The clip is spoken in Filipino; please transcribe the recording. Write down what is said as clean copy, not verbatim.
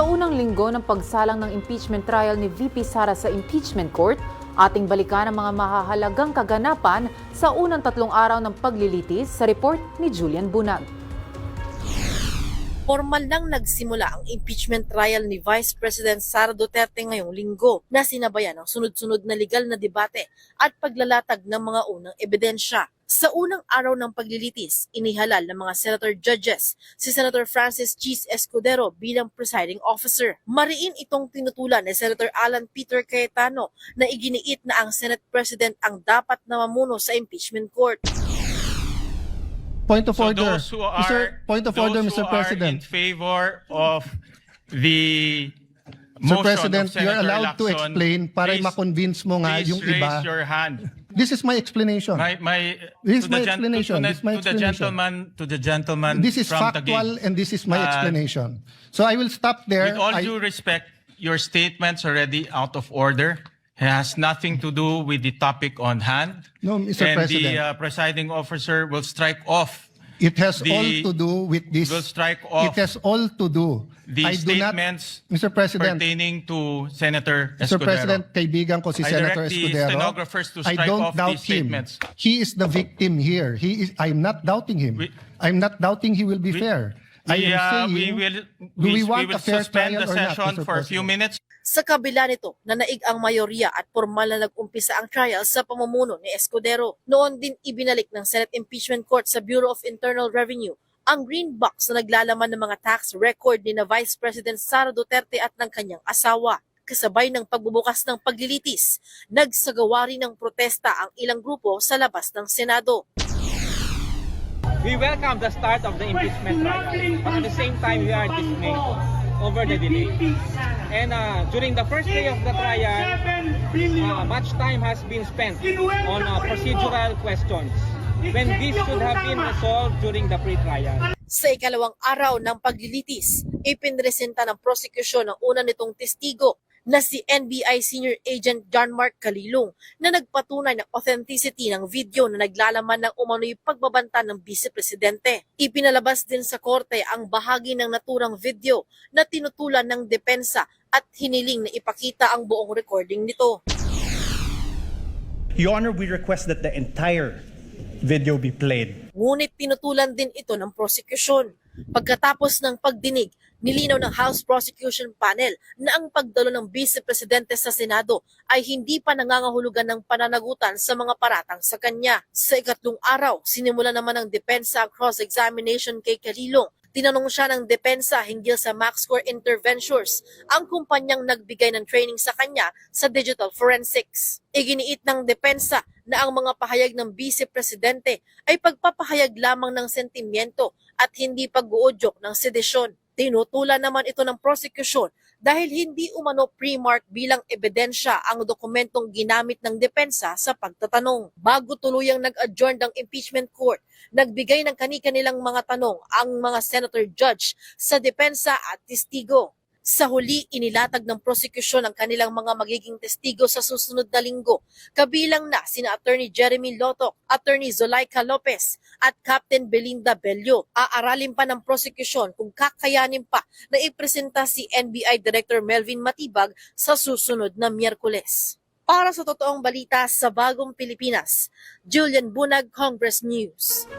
unang linggo ng pagsalang ng impeachment trial ni VP Sara sa impeachment court, ating balikan ang mga mahahalagang kaganapan sa unang 3 araw ng paglilitis sa report ni Julian Bunag. Formal nang nagsimula ang impeachment trial ni Vice President Sara Duterte ngayong linggo na sinabayan ng sunod-sunod na legal na debate at paglalatag ng mga unang ebidensya. Sa unang araw ng paglilitis, inihalal ng mga senator judges si Senator Francis Cheese Escudero bilang presiding officer. Mariin itong tinutulan ni Senator Alan Peter Cayetano na iginiit na ang Senate President ang dapat na mamuno sa impeachment court. Point of So order, those who are, Mr. President. in favor of the Mr. motion President, of Senator you're allowed to Lacson, explain para please- ma-convince mo nga please yung iba. raise your hand. This is my explanation. This is my explanation. This is my explanation. To the gentleman This is from Taguig. factual and this is my explanation. So I will stop there. With all due respect, your statement's already out of order. It has nothing to do with the topic on hand. No, Mr. And President. the presiding officer will strike off It has the- all to do with this. will strike off It has all to do. the I do not, statements Mr. President, pertaining to Senator Mr. Escudero. President, kaibigan ko si I Senator direct the Escudero. stenographers to I strike don't off doubt these him. statements. He is the victim here. I'm not doubting him. I'm not doubting he will be fair. I am saying, we will we want a fair suspend trial the or not, session Mr. for a few President? minutes. Sa kabila nito, nanaig ang mayorya at formal na nag-umpisa ang trial sa pamumuno ni Escudero. Noon din ibinalik ng Senate Impeachment Court sa Bureau of Internal Revenue ang green box na naglalaman ng mga tax record ni na Vice President Sara Duterte at ng kanyang asawa. Kasabay ng pagbubukas ng paglilitis, nagsagawa rin ng protesta ang ilang grupo sa labas ng Senado. We welcome the start of the impeachment trial, but at the same time we are dismayed over the delay. And during the first day of the trial, much time has been spent on procedural questions, when this should have been resolved during the pre-trial. Sa ikalawang araw ng paglilitis, ipinresenta ng prosekusyon ang una nitong testigo na si NBI Senior Agent John Mark Calilong na nagpatunay ng authenticity ng video na naglalaman ng umano'y pagbabanta ng Vice Presidente. Ipinalabas din sa korte ang bahagi ng naturang video na tinutulan ng depensa at hiniling na ipakita ang buong recording nito. Your Honor, we request that the entire video be played. Ngunit tinutulan din ito ng prosekusyon. Pagkatapos ng pagdinig, nilinaw ng House Prosecution Panel na ang pagdalo ng Vice Presidente sa Senado ay hindi pa nangangahulugan ng pananagutan sa mga paratang sa kanya. Sa ikatlong araw, sinimula naman ng depensa ang cross-examination kay Calilong. Tinanong siya ng depensa hinggil sa MaxCore Interventures, ang kumpanyang nagbigay ng training sa kanya sa digital forensics. Iginiit ng depensa na ang mga pahayag ng Vice Presidente ay pagpapahayag lamang ng sentimiento at hindi pag-uudyok ng sedisyon. Tinutulan naman ito ng prosekusyon dahil hindi umano pre-mark bilang ebidensya ang dokumentong ginamit ng depensa sa pagtatanong. Bago tuluyang nag-adjourn ng impeachment court, nagbigay ng kani-kanilang mga tanong ang mga senator judge sa depensa at testigo. Sa huli, inilatag ng prosekusyon ang kanilang mga magiging testigo sa susunod na linggo, kabilang na sina Attorney Jeremy Lotoc, Attorney Zulaika Lopez at Captain Belinda Bello. Aaralin pa ng prosekusyon kung kakayanin pa na ipresenta si NBI Director Melvin Matibag sa susunod na Miyerkules. Para sa totoong balita sa Bagong Pilipinas, Julian Bunag, Congress News.